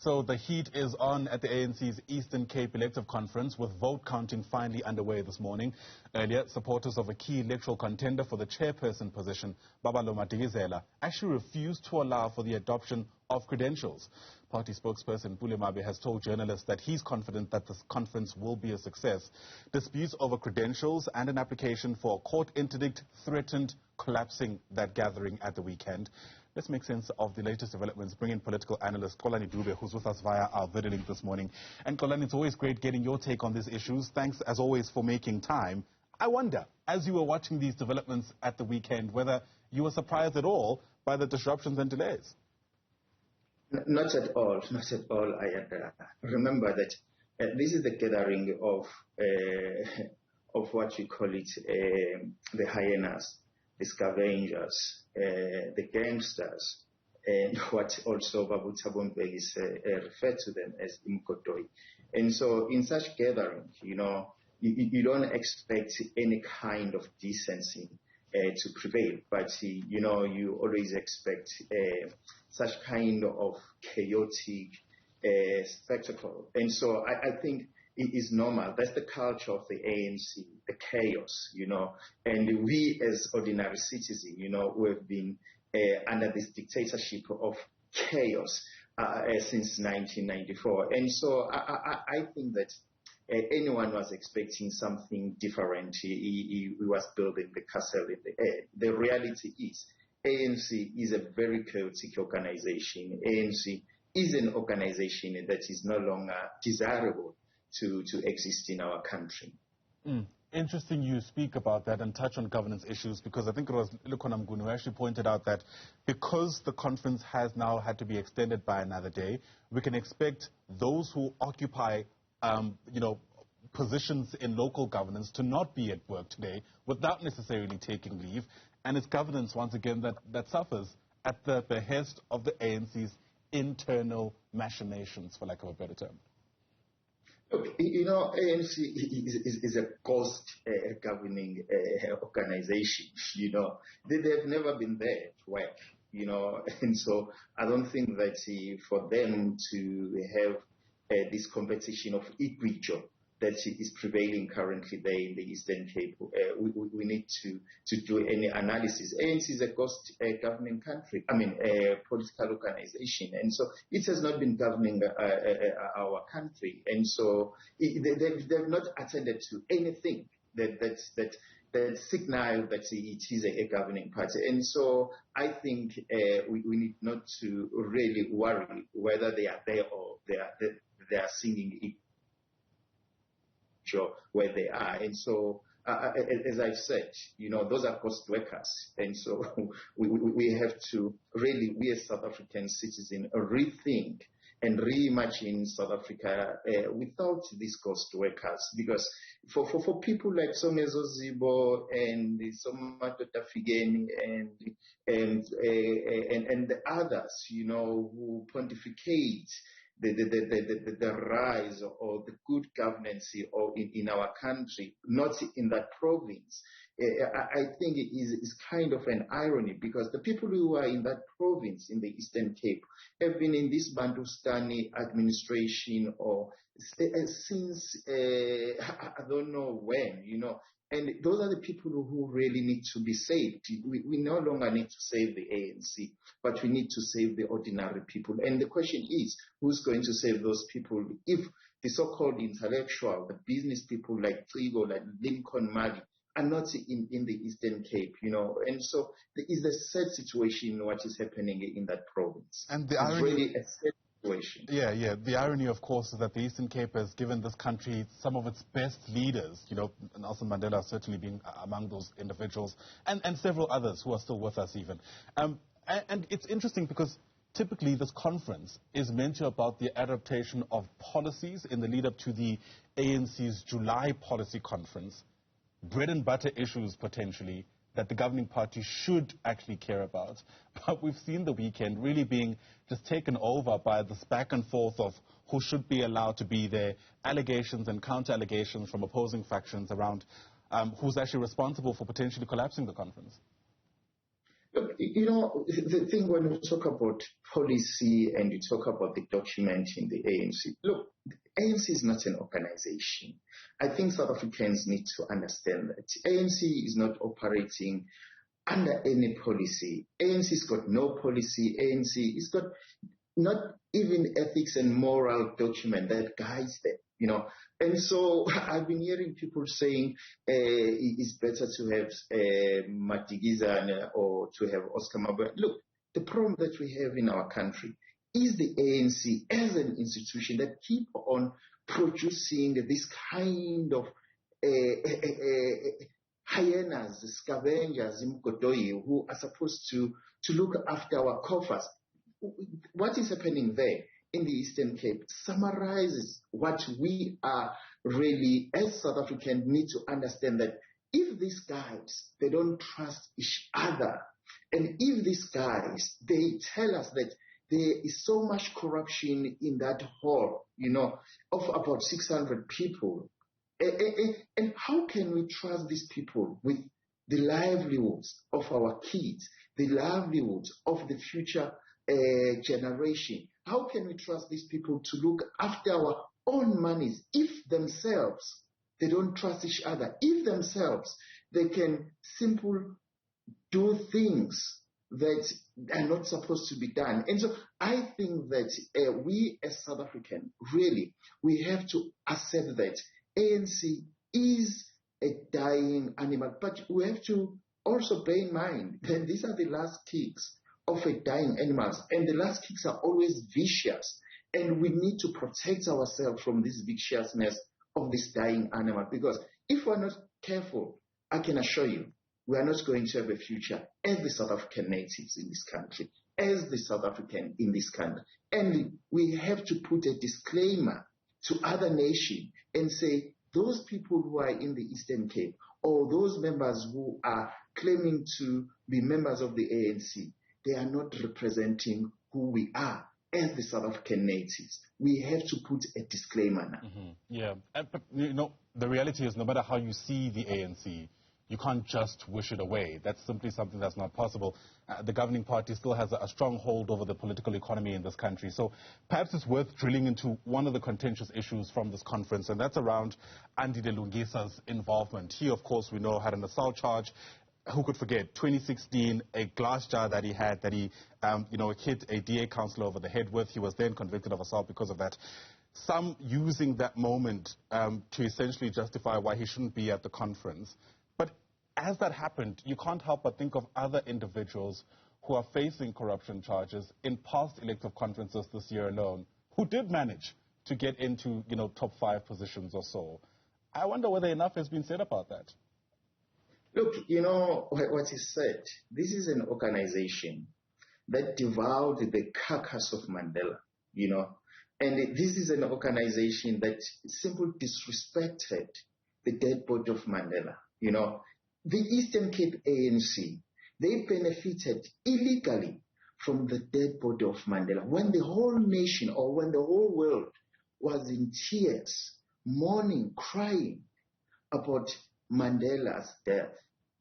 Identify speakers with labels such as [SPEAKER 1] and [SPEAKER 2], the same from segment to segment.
[SPEAKER 1] So the heat is on at the ANC's Eastern Cape elective conference, with vote counting finally underway this morning. Earlier, supporters of a key electoral contender for the chairperson position, Babalo Madikizela, actually refused to allow for the adoption of credentials. Party spokesperson Mabe has told journalists that he's confident that this conference will be a success. Disputes over credentials and an application for a court interdict threatened collapsing that gathering at the weekend. Let's make sense of the latest developments. Bring in political analyst Xolani Dube, who's with us via our video link this morning. And Xolani, it's always great getting your take on these issues. Thanks, as always, for making time. I wonder, as you were watching these developments at the weekend, whether you were surprised at all by the disruptions and delays.
[SPEAKER 2] Not at all, not at all. I remember that this is the gathering of what you call it, the hyenas, the scavengers, the gangsters, and what also Babu Tabombe is referred to them as Imkotoi. And so in such gatherings, you don't expect any kind of decency to prevail, but you always expect such kind of chaotic spectacle. And so I think it is normal. That's the culture of the ANC, the chaos, and we as ordinary citizens, we have been under this dictatorship of chaos since 1994. And so I think that anyone was expecting something different. He was building the castle in the air. The reality is, ANC is a very chaotic organization. ANC is an organization that is no longer desirable to exist in our country.
[SPEAKER 1] Interesting you speak about that and touch on governance issues, because I think it was Lukhona Mnguni who actually pointed out that because the conference has now had to be extended by another day, we can expect those who occupy positions in local governance to not be at work today without necessarily taking leave. And it's governance, once again, that suffers at the behest of the ANC's internal machinations, for lack of a better term.
[SPEAKER 2] Look, ANC is a ghost governing organization. They have never been there to work, and so I don't think that for them to have this competition of equity that is prevailing currently there in the Eastern Cape, we need to do any analysis. ANC is a ghost governing country, a political organization, and so it has not been governing our country, and so they've not attended to anything that signal that it is a governing party. And so I think we need not to really worry whether they are there or they are singing where they are. And so, as I've said, those are ghost workers. And so we have to really, we as South African citizens, rethink and reimagine South Africa without these ghost workers. Because for people like Somezo Zibo and Somato Tafigeni and the others, who pontificate the rise or the good governance in our country, not in that province, I think it is kind of an irony, because the people who are in that province in the Eastern Cape have been in this Bantustani administration or since I don't know when, and those are the people who really need to be saved. We no longer need to save the ANC, but we need to save the ordinary people. And the question is, who's going to save those people if the so-called intellectual, the business people like Trigo, like Lincoln Mali, are not in the Eastern Cape, And so there is a sad situation what is happening in that province.
[SPEAKER 1] And the
[SPEAKER 2] irony, really a sad situation.
[SPEAKER 1] Yeah. The irony, of course, is that the Eastern Cape has given this country some of its best leaders, Nelson Mandela certainly being among those individuals, and several others who are still with us even. And it's interesting because typically this conference is meant to about the adaptation of policies in the lead up to the ANC's July policy conference, bread and butter issues potentially that the governing party should actually care about. But we've seen the weekend really being just taken over by this back and forth of who should be allowed to be there, allegations and counter-allegations from opposing factions around who's actually responsible for potentially collapsing the conference.
[SPEAKER 2] Look, you know, the thing when you talk about policy and you talk about the document in the ANC, look, the ANC is not an organization. I think South Africans need to understand that ANC is not operating under any policy. ANC's got no policy. ANC has got not even ethics and moral document that guides them, you know. And so I've been hearing people saying it's better to have Madikizela or to have Oscar Mabuya. Look, the problem that we have in our country is the ANC as an institution that keep on producing this kind of hyenas, scavengers, imgodoi, who are supposed to look after our coffers. What is happening there in the Eastern Cape summarizes what we are really, as South Africans, need to understand, that if these guys, they don't trust each other, and if these guys, they tell us that there is so much corruption in that hall, you know, of about 600 people, and how can we trust these people with the livelihoods of our kids, the livelihoods of the future generation? How can we trust these people to look after our own monies if themselves they don't trust each other, if themselves they can simply do things that are not supposed to be done? And so I think that we as South Africans, really, we have to accept that ANC is a dying animal, but we have to also bear in mind that these are the last kicks of a dying animals, and the last kicks are always vicious, and we need to protect ourselves from this viciousness of this dying animal, because if we're not careful, I can assure you, we are not going to have a future as the South African natives in this country, as the South African in this country. And we have to put a disclaimer to other nations and say, those people who are in the Eastern Cape, or those members who are claiming to be members of the ANC, they are not representing who we are as the South African natives. We have to put a disclaimer now.
[SPEAKER 1] Yeah, but you know, the reality is, no matter how you see the ANC, you can't just wish it away. That's simply something that's not possible. The governing party still has a strong hold over the political economy in this country. So perhaps it's worth drilling into one of the contentious issues from this conference, and that's around Andile Lungisa's involvement. He, of course, we know, had an assault charge. Who could forget 2016, a glass jar that he had that he, hit a DA councillor over the head with. He was then convicted of assault because of that. Some using that moment to essentially justify why he shouldn't be at the conference. But as that happened, you can't help but think of other individuals who are facing corruption charges in past elective conferences this year alone, who did manage to get into, top 5 positions or so. I wonder whether enough has been said about that.
[SPEAKER 2] Look, what is said, this is an organization that devoured the carcass of Mandela, and this is an organization that simply disrespected the dead body of Mandela, The Eastern Cape ANC, they benefited illegally from the dead body of Mandela. When the whole nation, or when the whole world was in tears, mourning, crying about Mandela's death,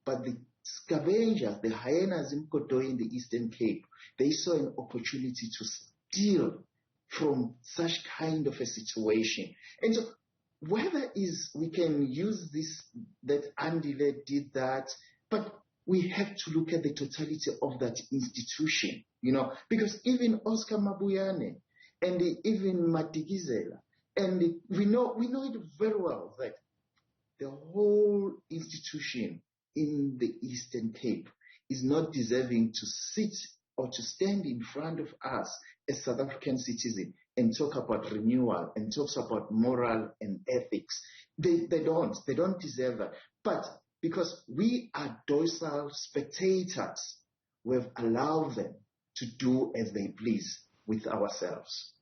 [SPEAKER 2] but the scavengers, the hyenas in Kodoi in the Eastern Cape, they saw an opportunity to steal from such kind of a situation. And so whether we can use this, that Andile did that, but we have to look at the totality of that institution, because even Oscar Mabuyane and even Madikizela, and we know it very well that the whole institution in the Eastern Cape is not deserving to sit or to stand in front of us as South African citizens and talk about renewal and talk about moral and ethics. They don't deserve that. But because we are docile spectators, we've allowed them to do as they please with ourselves.